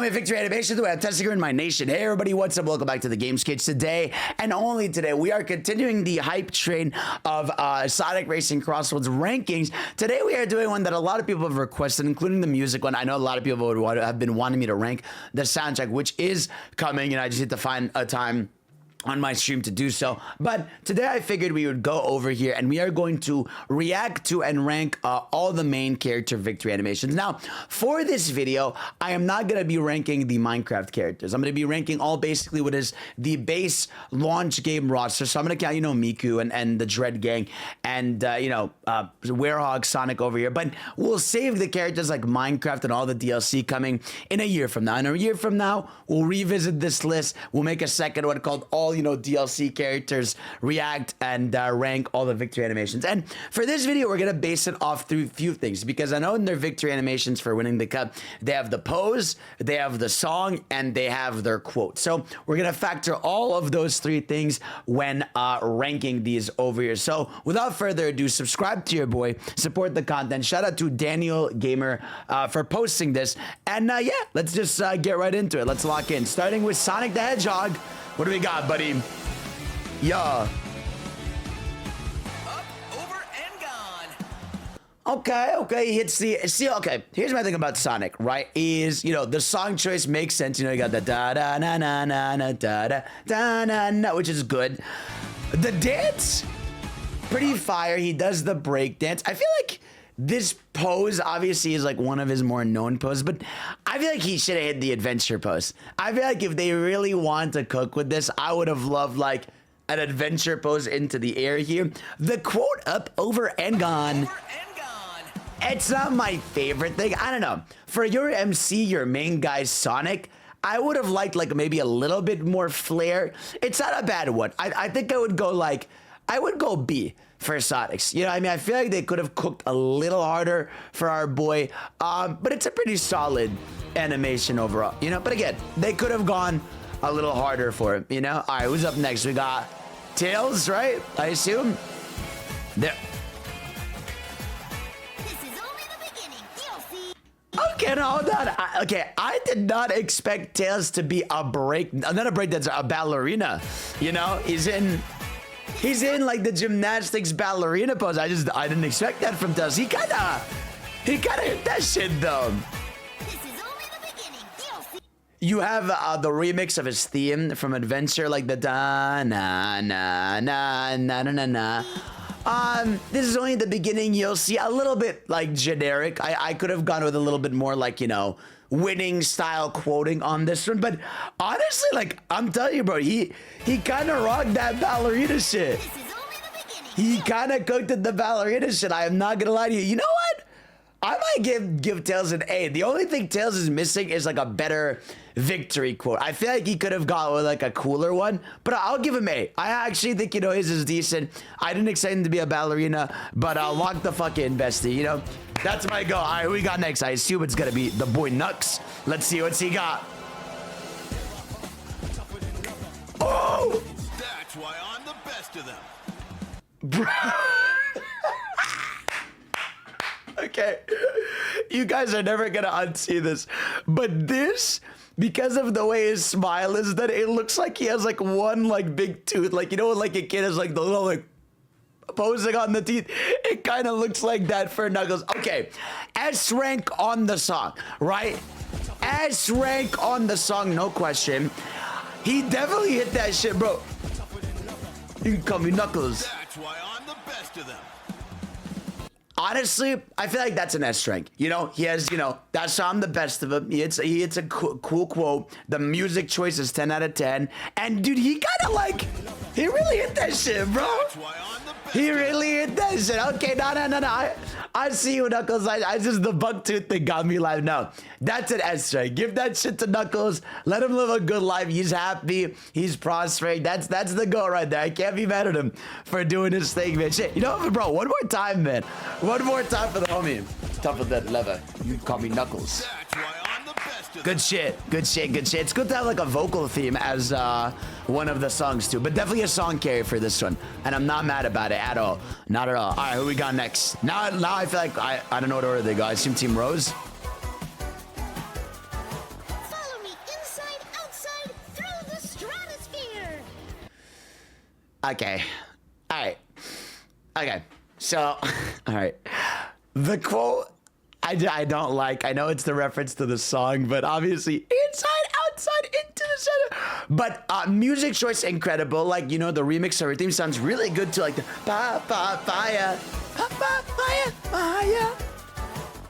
me Victory Animation, the way I'm testing in my nation. Hey everybody, what's up? Welcome back to the Gamescage. Today, and only today, we are continuing the hype train of Sonic Racing CrossWorlds rankings. Today we are doing one that a lot of people have requested, including the music one. I know a lot of people have been wanting me to rank the soundtrack, which is coming, and I just need to find a time on my stream to do so. But today I figured we would go over here and we are going to react to and rank all the main character victory animations. Now, for this video, I am not going to be ranking the Minecraft characters. I'm going to be ranking all basically what is the base launch game roster. So I'm going to count, Miku and the Dread Gang and, Werehog, Sonic over here. But we'll save the characters like Minecraft and all the DLC coming in a year from now. In a year from now, we'll revisit this list. We'll make a second one called all DLC characters, react and rank all the victory animations. And for this video, we're gonna base it off through a few things, because I know in their victory animations for winning the cup, they have the pose, they have the song, and they have their quote. So we're gonna factor all of those three things when ranking these over here. So without further ado, subscribe to your boy, support the content. Shout out to Daniel Gamer for posting this. And yeah, let's just get right into it. Let's lock in. Starting with Sonic the Hedgehog. What do we got, buddy? Yeah. Up, over, and gone. Okay. He hits the... See, okay. Here's my thing about Sonic, right? Is, the song choice makes sense. You got the da-da-na-na-na-na-da-da-da-na-na, which is good. The dance, pretty fire. He does the break dance. I feel like this pose obviously is like one of his more known poses, but I feel like he should have hit the adventure pose. I feel like if they really want to cook with this, I would have loved like an adventure pose into the air here. The quote, up, over, and gone. It's not my favorite thing. I don't know. For your MC, your main guy, Sonic, I would have liked like maybe a little bit more flair. It's not a bad one. I think I would go B for Sonics. I feel like they could have cooked a little harder for our boy, but it's a pretty solid animation overall, but again, they could have gone a little harder for him, all right, who's up next? We got Tails, right? I assume there. This is only the beginning. You'll see. Okay, no, hold on. I did not expect Tails to be not a breakdancer, a ballerina. He's in like the gymnastics ballerina pose. I didn't expect that from Tails. He kind of hit that shit though. This is only the beginning. You'll see. You have the remix of his theme from Adventure, like the da na na na na na na na. This is only the beginning. You'll see a little bit like generic. I could have gone with a little bit more like winning style quoting on this one, but honestly, like I'm telling you, bro, he kind of rocked that ballerina shit. This is only the beginning. He kind of cooked at the ballerina shit. I am not gonna lie to you. You know what? I might give Tails an A. The only thing Tails is missing is like a better victory quote. I feel like he could have got with like a cooler one, but I'll give him A. I actually think, his is decent. I didn't expect him to be a ballerina, but lock the fuck in, bestie, That's my go. All right, who we got next? I assume it's gonna be the boy Nux. Let's see what's he got. Oh! That's why I'm the best of them. Bro. Okay, you guys are never gonna unsee this, but this, because of the way his smile is, that it looks like he has like one like big tooth, like when like a kid has like the little like posing on the teeth. It kind of looks like that for Knuckles. Okay, S rank on the song, right? S rank on the song, no question. He definitely hit that shit, bro. You can call me Knuckles. That's why I'm the best of them. Honestly, I feel like that's an S rank. He has, that's why I'm the best of him. He hits a cool quote. The music choice is 10 out of 10. And dude, he kind of like, he really hit that shit, bro. That's why I'm the best. He really hit that shit. Okay, no. I see you, Knuckles. I just, the buck tooth thing got me live. No, that's an S rank. Give that shit to Knuckles. Let him live a good life. He's happy. He's prospering. That's the goal right there. I can't be mad at him for doing his thing, man. Shit, bro, one more time, man. One more time for the homie. Tougher than leather. You call me Knuckles. That's why I'm the best of them. Good shit. It's good to have like a vocal theme as one of the songs too, but definitely a song carry for this one, and I'm not mad about it at all. Not at all. All right, who we got next? Now I feel like I don't know what order they go. I assume Team Rose. Follow Okay. All right. Okay. So, all right. The quote I don't like. I know it's the reference to the song, but obviously inside, outside, into the center. But music choice incredible. Like, you know, the remix of her theme sounds really good to like the pa pa fire, pa pa fire, fire.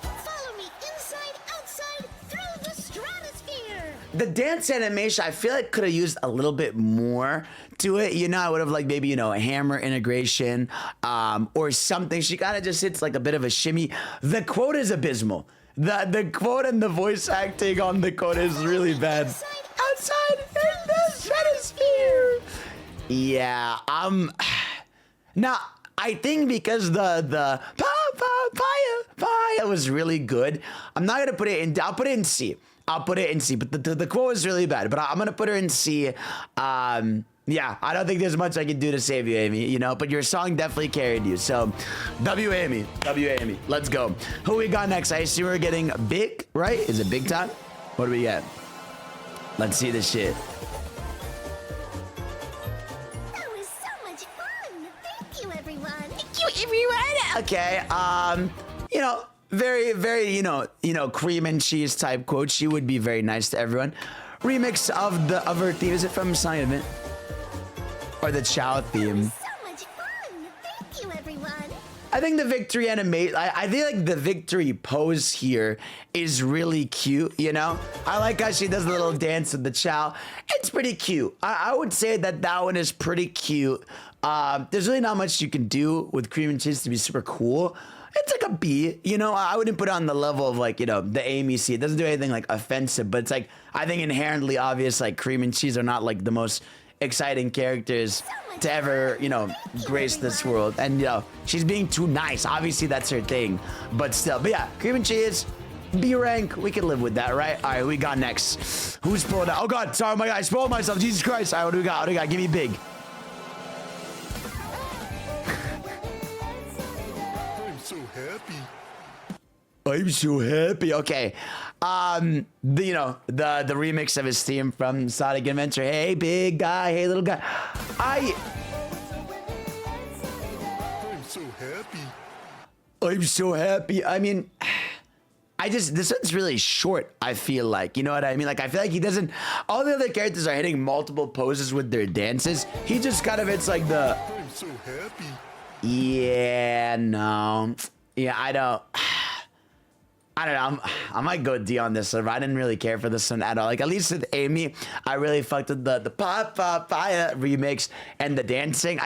Follow me inside, outside, through the stratosphere. The dance animation, I feel like could have used a little bit more to it. You know, I would have like maybe, you know, a hammer integration or something. She kind of just hits like a bit of a shimmy. The quote is abysmal. The quote and the voice acting on the quote is really bad. Outside in the stratosphere. Yeah, now I think because the fire was really good. I'm not gonna put it in. I'll put it in C. I'll put it in C. But the quote is really bad. But I'm gonna put her in C. Yeah, I don't think there's much I can do to save you, Amy. You know, but your song definitely carried you. So, W Amy, let's go. Who we got next? I assume we're getting big, right? Is it big time? What do we get? Let's see this shit. That was so much fun. Thank you, everyone. Okay, you know, very, you know, cream and cheese type quote. She would be very nice to everyone. Remix of her theme. Is it from Sonic Event? Or the Chow theme? So much fun. Thank you, everyone. I think the victory animate. I feel like the victory pose here is really cute. You know, I like how she does the little dance with the Chow. It's pretty cute. I would say that one is pretty cute. There's really not much you can do with cream and cheese to be super cool. It's like a B, you know. I wouldn't put it on the level of like, you know, the Amy C. It doesn't do anything like offensive, but it's like I think inherently obvious like cream and cheese are not like the most exciting characters to ever, you know, grace this world. And you know, she's being too nice. Obviously that's her thing, but still. But yeah, cream and cheese, B rank, we can live with that, right? All right, we got next. Who's pulled out? Oh God, sorry, my God, I spoiled myself. Jesus Christ. All right, what do we got? What do we got? Give me big. I'm so happy. I'm so happy. Okay. The remix of his theme from Sonic Adventure. Hey, big guy. Hey, little guy. I'm so happy. I'm so happy. I mean, this one's really short, I feel like. You know what I mean? Like, I feel like he doesn't, all the other characters are hitting multiple poses with their dances. He just kind of hits like the, I'm so happy. yeah, no. Yeah, I don't know. I might go D on this one. I didn't really care for this one at all. Like, at least with Amy, I really fucked with the pop fire remix and the dancing.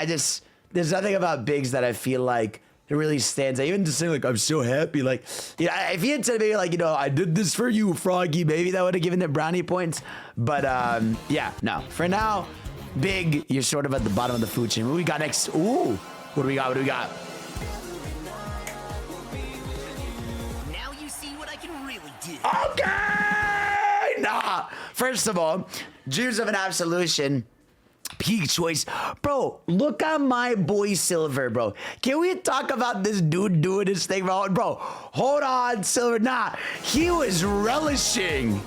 There's nothing about Biggs that I feel like it really stands out. Even just saying like, I'm so happy. Like, yeah, if he had said maybe like, you know, I did this for you, Froggy, maybe that would have given it brownie points. But yeah, no. For now, Big, you're sort of at the bottom of the food chain. What we got next? Ooh, what do we got? What do we got? Okay! Nah. First of all, Dreams of an Absolution. Peak choice. Bro, look at my boy Silver, bro. Can we talk about this dude doing this thing, bro? Bro, hold on, Silver. Nah, he was relishing.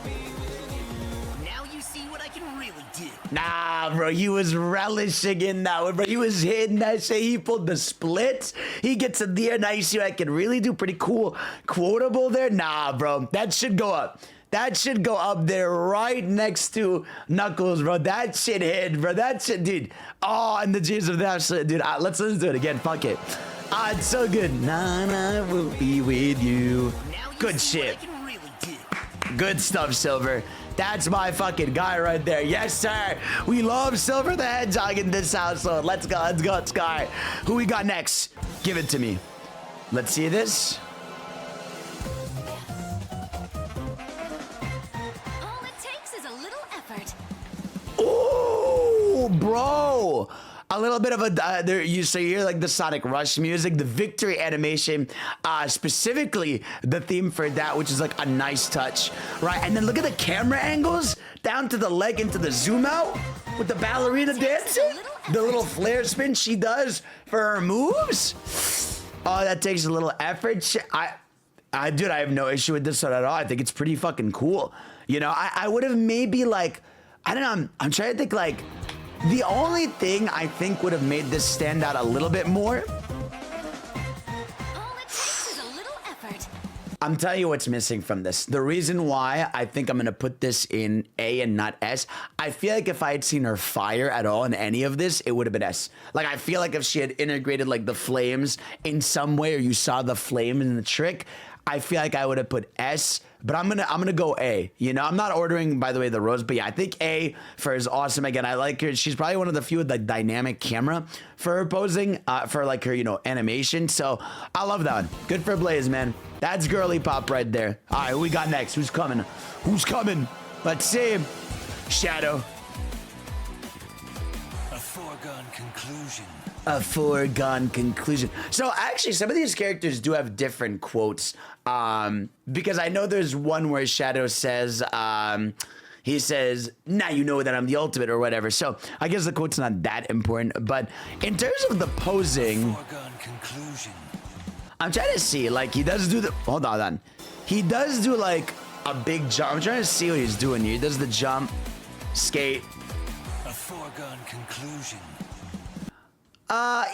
Now you see what I can really do. Nah, bro, he was relishing in that one, bro. He was hitting that shit. He pulled the splits. He gets in there. Now you see what I can really do. Pretty cool. Quotable there. Nah, bro, that should go up. That should go up there right next to Knuckles, bro. That shit hit, bro. That shit, dude. Oh, and the Dreams of the Absolute, dude. Let's listen to it again. Fuck it. It's so good. Nana will be with you. Good shit. Good stuff, Silver. That's my fucking guy right there. Yes, sir. We love Silver the Hedgehog in this household. Let's go, let's go, let's go. All right. Who we got next? Give it to me. Let's see this. All it takes is a little effort. Ooh, bro. A little bit of a, you hear like the Sonic Rush music, the victory animation, specifically the theme for that, which is like a nice touch, right? And then look at the camera angles down to the leg into the zoom out with the ballerina dancing, the little flare spin she does for her moves. Oh, that takes a little effort. Dude, I have no issue with this one at all. I think it's pretty fucking cool. You know, I would have maybe like, I don't know, I'm trying to think like, The only thing I think would have made this stand out a little bit more, All it takes is a little effort. I'm telling you what's missing from this. The reason why I think I'm going to put this in A and not S, I feel like if I had seen her fire at all in any of this, it would have been S. Like, I feel like if she had integrated, like, the flames in some way, or you saw the flame in the trick, I feel like I would have put S, but I'm gonna go A. You know, I'm not ordering, by the way, the rose, but yeah, I think A for is awesome. Again, I like her. She's probably one of the few with like dynamic camera for her posing, for like her, you know, animation. So I love that one. Good for Blaze, man. That's girly pop right there. All right, who we got next? Who's coming? Who's coming? Let's see. Shadow. A foregone conclusion. A foregone conclusion. So actually, some of these characters do have different quotes. Because I know there's one where Shadow says, he says, "Now you know that I'm the ultimate," or whatever. So I guess the quote's not that important. But in terms of the posing, Foregone conclusion. I'm trying to see, like, he does do the, hold on. He does do like a big jump. I'm trying to see what he's doing here. He does the jump, skate. A foregone conclusion.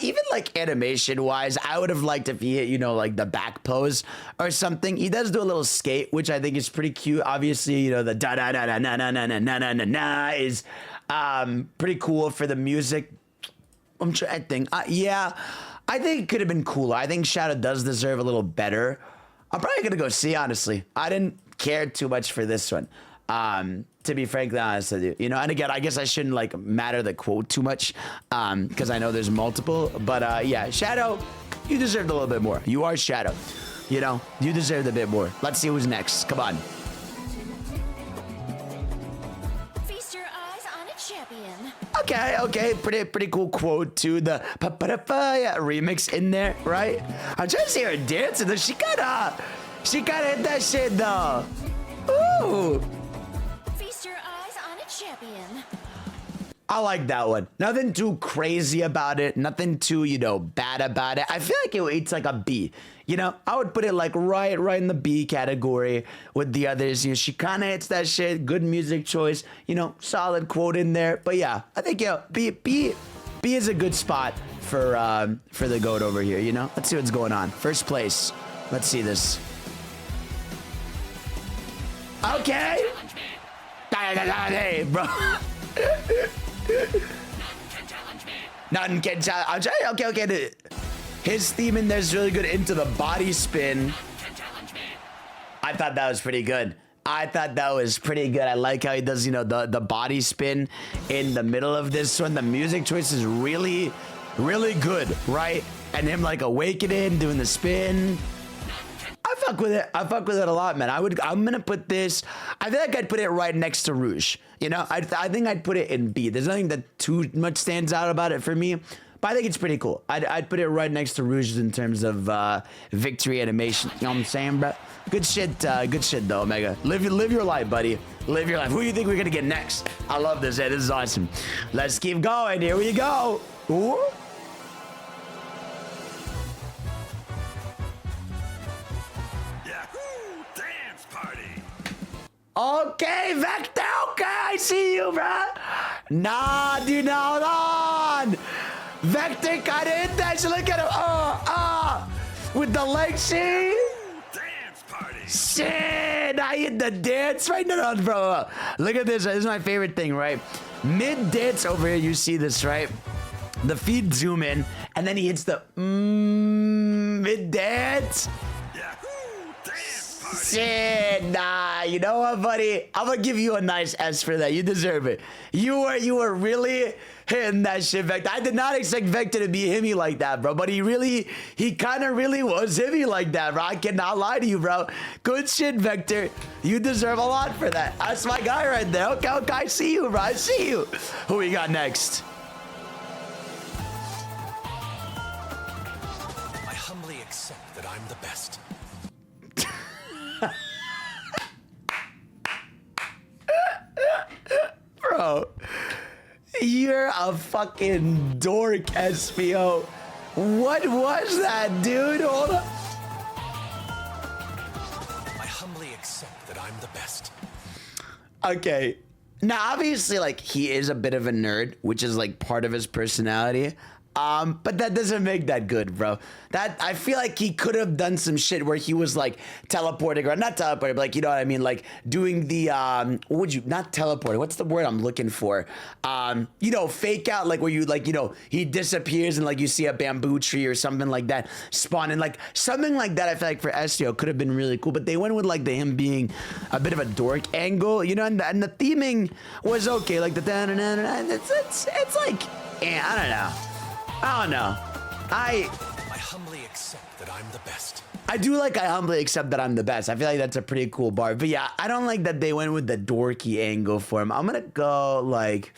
Even like animation wise, I would have liked if he hit, you know, like the back pose or something. He does do a little skate, which I think is pretty cute. Obviously, you know, the da da da da na na na na na na na na is pretty cool for the music. I'm trying to think. Yeah, I think it could have been cooler. I think Shadow does deserve a little better. I'm probably gonna go see, honestly. I didn't care too much for this one. To be frankly honest with you, you know, and again, I guess I shouldn't like matter the quote too much, because I know there's multiple, but yeah, Shadow, you deserved a little bit more. You are Shadow, you know, you deserved a bit more. Let's see who's next. Come on. Feast your eyes on a champion. Okay, pretty cool quote too. The pa-pa-da-pa remix in there, right? I'm trying to see her dancing. She kinda hit that shit though. Ooh. Feast your eyes on a champion. I like that one. Nothing too crazy about it. Nothing too, you know, bad about it. I feel like it's like a B. You know, I would put it like right in the B category with the others. You know, she kind of hits that shit. Good music choice. You know, solid quote in there. But yeah, I think B is a good spot for the GOAT over here. You know, let's see what's going on. First place. Let's see this. Okay. Hey, bro. Nothing can challenge. I'm trying. Okay. His theme in there is really good. Into the body spin. I thought that was pretty good. I like how he does, you know, the body spin in the middle of this one. The music choice is really, really good, right? And him like awakening, doing the spin. I fuck with it. A lot, man. I'm gonna put this. I feel like I'd put it right next to Rouge. You know, I think I'd put it in B. There's nothing that too much stands out about it for me, but I think it's pretty cool. I'd put it right next to Rouge in terms of victory animation. You know what I'm saying, bro? Good shit though, Omega. Live your life, buddy. Live your life. Who do you think we're gonna get next? I love this. This is awesome. Let's keep going. Here we go. Ooh. Okay, Vector, okay, I see you, bruh. Nah, dude, now hold on. Vector got in there, so look at him. With the leg shake. Dance party. Shit, I hit the dance right now, bro. Look at this. This is my favorite thing, right? Mid dance over here, you see this, right? The feet zoom in, and then he hits the mid dance. Shit, nah, you know what, buddy? I'm gonna give you a nice S for that. You deserve it. You were really hitting that shit, Vector. I did not expect Vector to be himmy like that, bro. But he kind of really was himmy like that, bro. I cannot lie to you, bro. Good shit, Vector. You deserve a lot for that. That's my guy right there. Okay, I see you, bro. I see you. Who we got next? I humbly accept that I'm the best. Bro, you're a fucking dork, Espio. What was that, dude? Hold on. I humbly accept that I'm the best. Okay, Now, obviously, like, he is a bit of a nerd, which is, like, part of his personality. But that doesn't make that good, bro. That I feel like he could have done some shit where he was like teleporting, or not teleporting, but like, you know what I mean? Like doing the, what would you, not teleporting, what's the word I'm looking for? You know, fake out, like where you like, you know, he disappears and like you see a bamboo tree or something like that spawning, like something like that. I feel like for Espio could have been really cool, but they went with like him being a bit of a dork angle, you know, and the theming was okay. Like the, it's like, I don't know. I don't know. I humbly accept that I'm the best. I do like I humbly accept that I'm the best. I feel like that's a pretty cool bar. But yeah, I don't like that they went with the dorky angle for him. I'm gonna go like,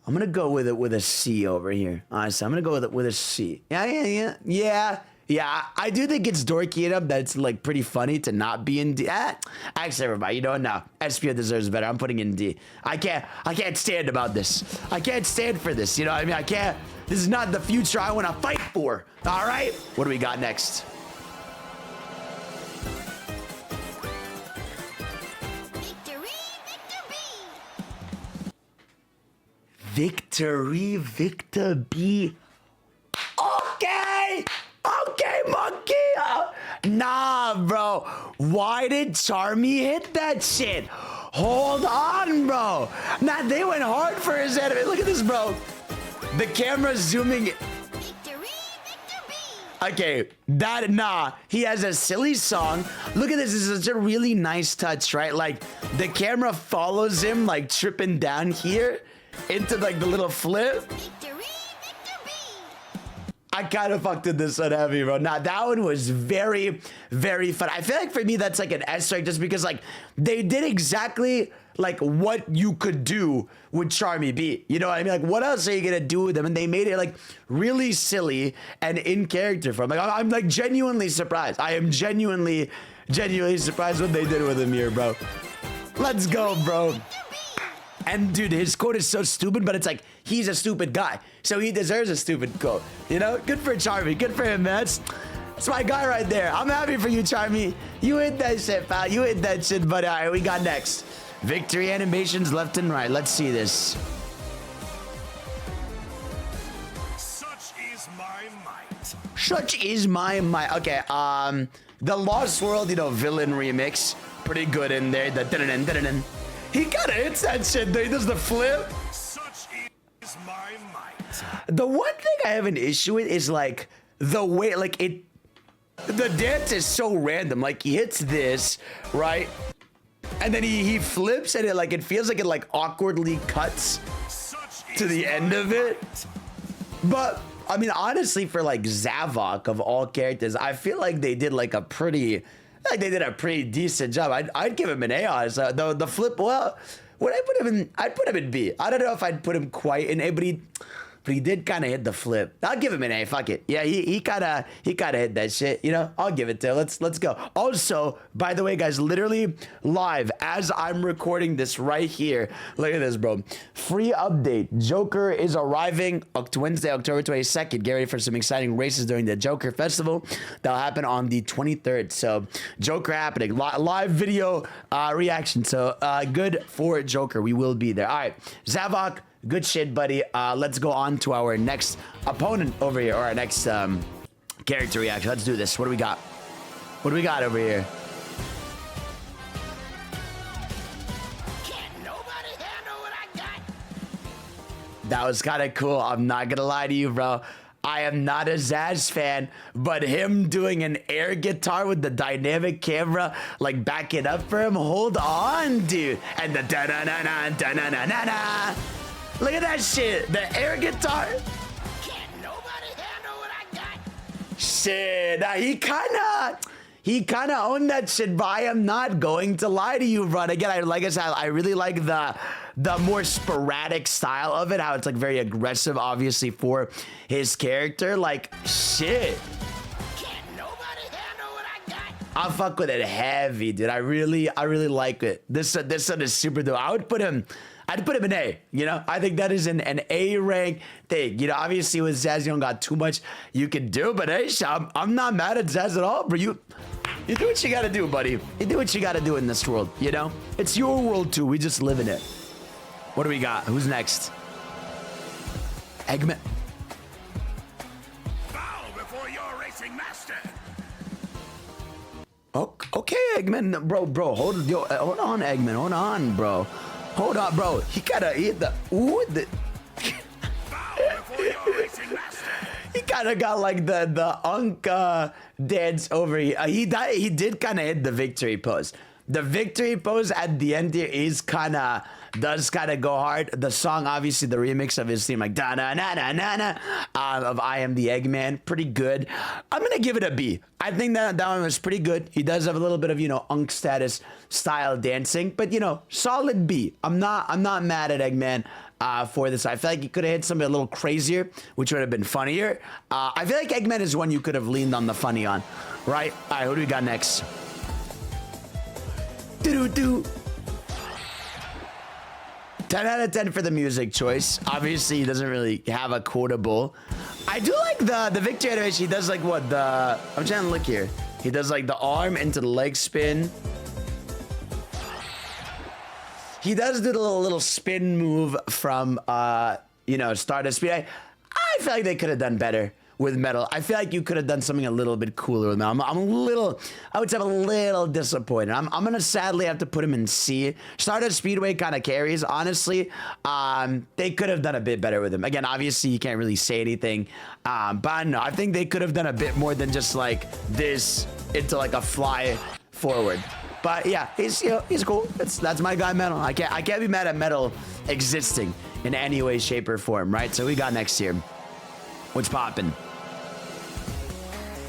I'm gonna go with it with a C over here. Honestly, I'm gonna go with it with a C. Yeah. I do think it's dorky enough that it's like pretty funny to not be in D. Actually, everybody, you know what? No, Espio deserves better. I'm putting in D. I can't stand about this. I can't stand for this. You know what I mean? I can't. This is not the future I want to fight for. All right. What do we got next? Victory, Victor B. Okay, monkey. Nah, bro. Why did Charmy hit that shit? Hold on, bro. Nah, they went hard for his enemy. Look at this, bro. The camera's zooming. Okay, he has a silly song. Look at this. This is such a really nice touch, right? Like, the camera follows him, like, tripping down here into, like, the little flip. I kind of fucked with this one heavy, bro. Nah, that one was very, very fun. I feel like for me, that's like an S rank just because like they did exactly like what you could do with Charmy Bee. You know what I mean? Like what else are you going to do with them? And they made it like really silly and in character for him. Like I'm like genuinely surprised. I am genuinely surprised what they did with him here, bro. Let's go, bro. And dude, his quote is so stupid, but it's like, he's a stupid guy. So he deserves a stupid quote. You know, good for Charmy. Good for him, man. That's my guy right there. I'm happy for you, Charmy. You hit that shit, pal. You hit that shit, but all right, we got next. Victory animations left and right. Let's see this. Such is my might. Such is my might. Okay, the Lost World, you know, villain remix. Pretty good in there. The dun-dun-dun-dun-dun. He kind of hits that shit, though. He does the flip. Such is my might. The one thing I have an issue with is like the way, like it, the dance is so random. Like he hits this, right? And then he flips and it feels like it like awkwardly cuts to the end of it. But I mean, honestly, for like Zavok of all characters, I feel like they did like a pretty decent job. I'd give him an A on it. The flip, well, would I put him in? I'd put him in B. I don't know if I'd put him quite in A, but he did kind of hit the flip. I'll give him an A. Fuck it. Yeah, he kind of hit that shit. You know, I'll give it to him. Let's go. Also, by the way, guys, literally live as I'm recording this right here. Look at this, bro. Free update. Joker is arriving Wednesday, October 22nd. Get ready for some exciting races during the Joker Festival. That'll happen on the 23rd. So Joker happening. Live video reaction. So good for Joker. We will be there. All right, Zavok. Good shit, buddy. Let's go on to our next opponent over here, or our next character reaction. Let's do this. What do we got? What do we got over here? Can't nobody handle what I got. That was kind of cool. I'm not gonna lie to you, bro. I am not a Zazz fan, but him doing an air guitar with the dynamic camera, like backing up for him. Hold on, dude. And the da-na-na-na, da-na-na-na-na. Look at that shit. The air guitar. Can't nobody handle what I got. Shit. He kind of owned that shit, but I am not going to lie to you, bro. Again, like I said, I really like the more sporadic style of it, how it's like very aggressive, obviously, for his character. Like, shit. Can't nobody handle what I got. I'll fuck with it heavy, dude. I really like it. This one is super dope. I'd put him in A, you know? I think that is an A rank thing. You know, obviously with Zazz, you don't got too much you can do, but hey, I'm not mad at Zazz at all, bro. You do what you gotta do, buddy. You do what you gotta do in this world, you know? It's your world too. We just live in it. What do we got? Who's next? Eggman. Bow before your racing master. Okay, Eggman, bro, hold on, Eggman, hold on, bro, hold on, bro. He kind of hit the Bow before your racing master. He kind of got like the Unk dance over here. He did kind of hit the victory pose. The victory pose at the end here is does kind of go hard. The song, obviously, the remix of his theme, like da na na na na na, of I Am the Eggman, pretty good. I'm gonna give it a B. I think that one was pretty good. He does have a little bit of Unk status style dancing, but solid B. I'm not mad at Eggman for this. I feel like he could have hit something a little crazier, which would have been funnier. I feel like Eggman is one you could have leaned on the funny on, right? All right, who do we got next? Do-do-do. 10 out of 10 for the music choice. Obviously, he doesn't really have a quotable. I do like the victory animation. He does like what? I'm trying to look here. He does like the arm into the leg spin. He does do the little spin move from, Stardust Speed. I feel like they could have done better with Metal. I feel like you could have done something a little bit cooler with Metal. I would say I'm a little disappointed. I'm going to sadly have to put him in C. Stardust Speedway kind of carries, honestly. They could have done a bit better with him. Again, obviously, you can't really say anything. But no, I think they could have done a bit more than just like this into like a fly forward. But yeah, he's cool. That's my guy, Metal. I can't be mad at Metal existing in any way, shape, or form, right? So we got next here. What's poppin'?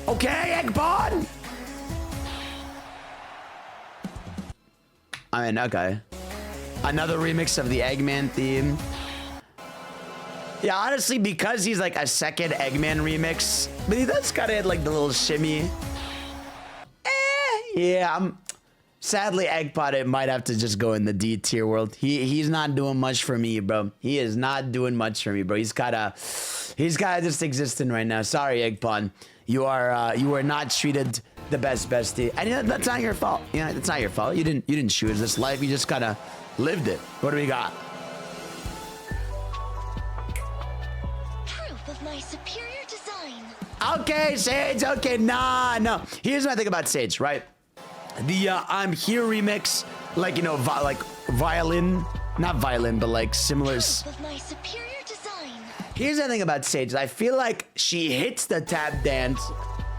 Okay, Eggman. I mean, okay. Another remix of the Eggman theme. Yeah, honestly, because he's like a second Eggman remix, but he does kind of hit like the little shimmy. Yeah, sadly, Eggpot, it might have to just go in the D tier world. He's not doing much for me, bro. He is not doing much for me, bro. He's gotta just existing right now. Sorry, Eggpot. You are not treated the best, bestie. And that's not your fault. It's not your fault. You didn't choose this life. You just kind of lived it. What do we got? Proof of my superior design. Okay, Sage. Okay, no. Here's what I think about Sage, right? The I'm Here remix, like like violin, not violin, but like similar. Proof of my superior design. Here's the thing about Sage. I feel like she hits the tap dance.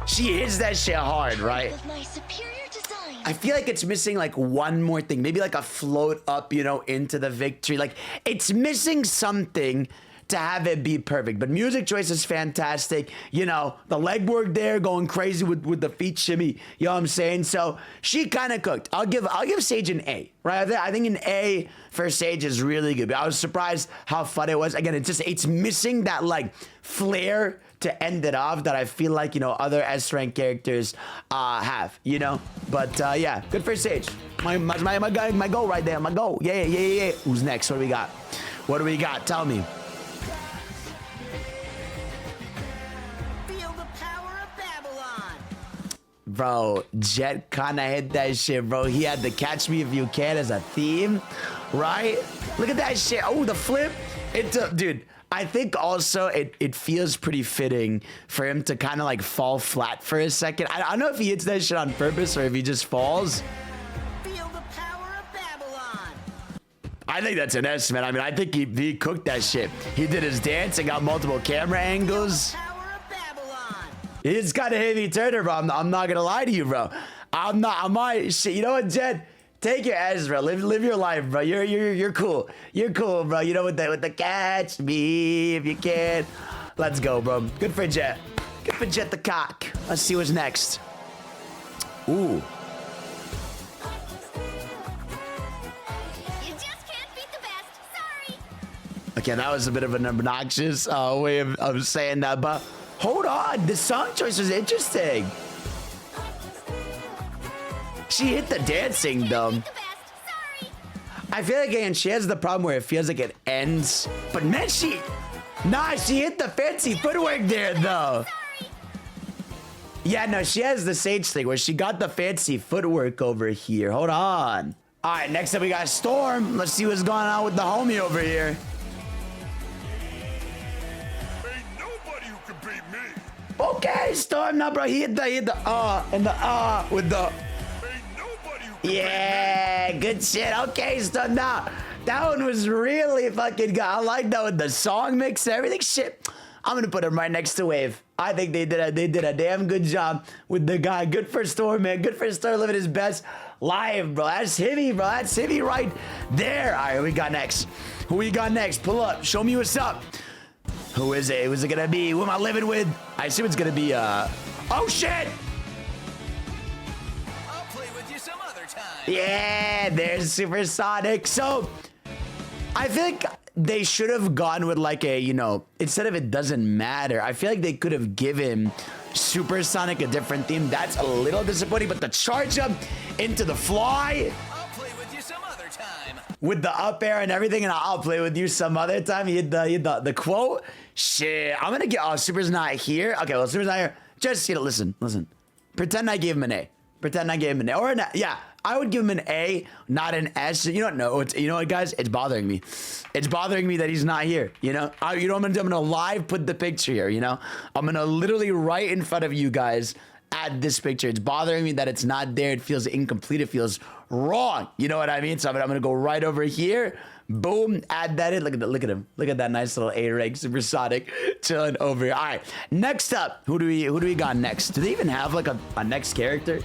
She hits that shit hard, right? Proof of my superior design. I feel like it's missing like one more thing. Maybe like a float up, into the victory. Like it's missing something to have it be perfect. But music choice is fantastic. The legwork there going crazy with the feet shimmy. You know what I'm saying? So she kind of cooked. I'll give Sage an A, right? I think an A for Sage is really good. But I was surprised how fun it was. Again, it's missing that like flair to end it off that I feel like, other S-rank characters have, But yeah, good for Sage. My goal right there, my goal. Yeah. Who's next? What do we got? Tell me. Feel the power of Babylon. Bro, Jet kind of hit that shit, bro. He had the Catch Me If You Can as a theme, right? Look at that shit. Oh, the flip. Dude, I think also it feels pretty fitting for him to kind of like fall flat for a second. I don't know if he hits that shit on purpose or if he just falls. Feel the power of Babylon. I think that's an S, man. I mean, I think he cooked that shit. He did his dance and got multiple camera angles. Power of Babylon. It's kind of heavy turner, bro. I'm not gonna lie to you, bro. Shit. You know what, Jet? Take your S, bro. Live your life, bro. You're cool. You're cool, bro. With the Catch Me If You Can. Let's go, bro. Good for Jet. Good for Jet the cock. Let's see what's next. Ooh. You just can't beat the best. Sorry. Okay, that was a bit of an obnoxious way of saying that, but hold on. The song choice was interesting. She hit the dancing, though. Beat the best. Sorry. I feel like, again, she has the problem where it feels like it ends. But man, she hit the fancy footwork there, though. Sorry. Yeah, no, she has the Sage thing where she got the fancy footwork over here. Hold on. All right, next up we got Storm. Let's see what's going on with the homie over here. Ain't nobody who can beat me. Okay, Storm, now, bro. He hit the and the with the. Ain't nobody who can Yeah, good shit. Okay, Storm. Now, that one was really fucking good. I like that with the song mix and everything. Shit. I'm gonna put him right next to Wave. I think they did a damn good job with the guy. Good for Storm, man. Good for Storm living his best life, bro. That's heavy, bro. That's heavy right there. All right, who we got next? Who we got next? Pull up. Show me what's up. Who is it? Who's it gonna be? Who am I living with? I assume it's gonna be oh shit! I'll play with you some other time. Yeah, there's Supersonic. So I feel like they should have gone with like a, you know, instead of it doesn't matter, I feel like they could have given Supersonic a different theme. That's a little disappointing, but the charge up into the fly I'll play with you some other time. with the up air and everything, and I'll play with you some other time. He had the quote. Shit, I'm gonna get. Oh, Super's not here. Okay, well, Super's not here. Just listen. Pretend I gave him an A. Pretend I gave him an A or an. Yeah, I would give him an A, not an S. You don't know. You know what, guys? It's bothering me. It's bothering me that he's not here. You know. You know what I'm gonna live put the picture here. You know. I'm gonna literally right in front of you guys add this picture. It's bothering me that it's not there. It feels incomplete. It feels wrong. You know what I mean? So I'm gonna go right over here. Boom, add that in. Look at him. Look at that nice little A-rank Supersonic chilling over here. All right, next up, who do we got next? Do they even have like a next character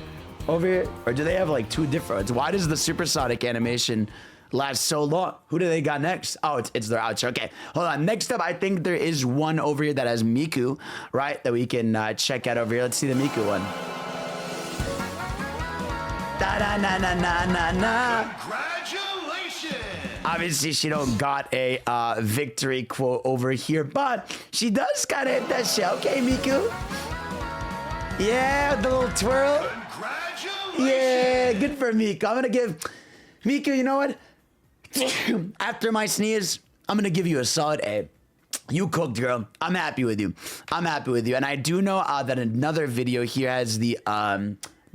over here? Or do they have like two different ones? Why does the Supersonic animation last so long? Who do they got next? Oh, it's their outro. Okay, hold on. Next up, I think there is one over here that has Miku, right? That we can check out over here. Let's see the Miku one. Da-da-na-na-na-na-na. Congratulations! Obviously, she don't got a victory quote over here, but she does kind of hit that shit. Okay, Miku. Yeah, the little twirl. Congratulations! Yeah, good for Miku. I'm gonna give Miku. You know what? After my sneeze, I'm gonna give you a solid A. You cooked, girl. I'm happy with you. I'm happy with you. And I do know that another video here has the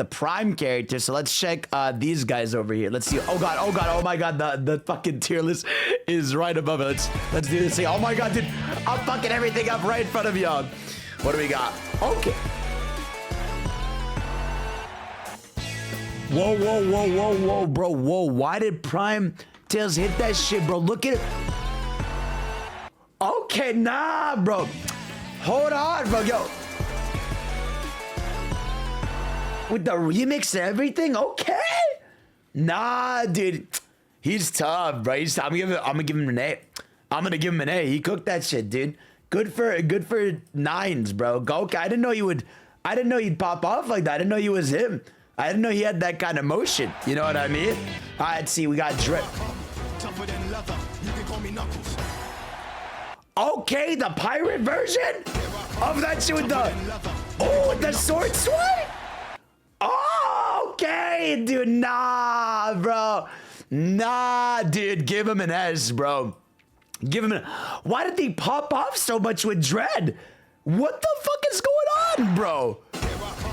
Prime character. So let's check these guys over here. Let's see. Oh god. Oh my god. The fucking tier list is right above it. Let's do this thing. Oh my god, dude. I'm fucking everything up right in front of y'all. What do we got? Okay. Whoa, bro. Whoa. Why did Prime Tails hit that shit, bro? Look at it. Okay, nah, bro. Hold on, bro. Yo. With the remix and everything, okay. Nah, dude. He's tough, bro. I'm gonna give him an A. I'm gonna give him an A. He cooked that shit, dude. Good for nines, bro. Go. Okay. I didn't know he'd pop off like that. I didn't know he was him. I didn't know he had that kind of motion. You know what I mean? All right, let's see. We got Drip. Tougher than leather. You can call me Knuckles. Okay, the pirate version of that shit with the sword swing. Oh, okay, dude. Nah, bro. Nah, dude. Give him an S, bro. Give him an. Why did he pop off so much with Dread? What the fuck is going on, bro?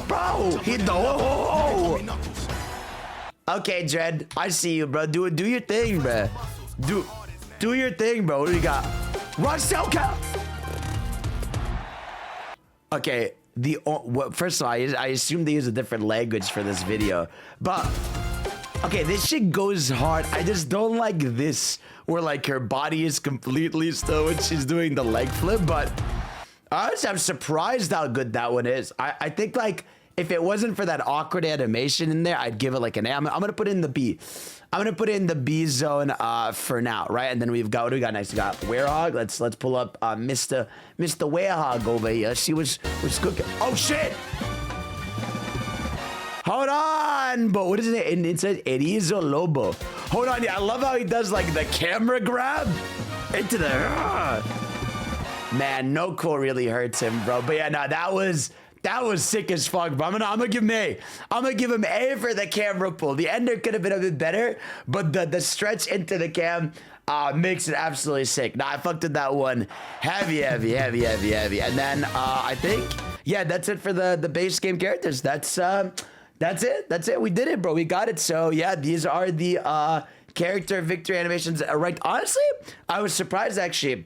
Bro, he oh. Okay, Dread. I see you, bro. Do your thing, bro. Do your thing, bro. What do you got? Russell count. Okay. First of all, I assume they use a different language for this video, but okay, this shit goes hard. I just don't like this, where like her body is completely still when she's doing the leg flip. But honestly, I'm surprised how good that one is. I think like if it wasn't for that awkward animation in there, I'd give it like an A. I'm gonna put it in the B. I'm gonna put it in the B zone for now, right? And then we've got, what do we got next? We got Werehog. Let's pull up Mr. Werehog over here. See what's cooking. Oh shit! Hold on, but what is it? It says Erizo Lobo. Hold on, yeah, I love how he does like the camera grab into the. Man, no quote really hurts him, bro. But yeah, no, that was sick as fuck, bro. I'm gonna give him A. I'm gonna give him A for the camera pull. The ender could have been a bit better, but the stretch into the cam makes it absolutely sick. Nah, I fucked with that one. Heavy. And then I think, yeah, that's it for the base game characters. That's That's it. That's it. We did it, bro. We got it. So yeah, these are the character victory animations. Right. Honestly, I was surprised actually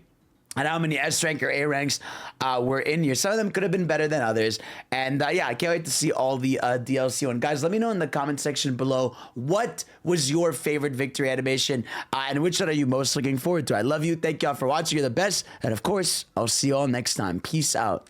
at how many S rank or A ranks were in here. Some of them could have been better than others. And yeah, I can't wait to see all the DLC one. Guys, let me know in the comment section below, what was your favorite victory animation and which one are you most looking forward to? I love you. Thank y'all for watching. You're the best. And of course, I'll see you all next time. Peace out.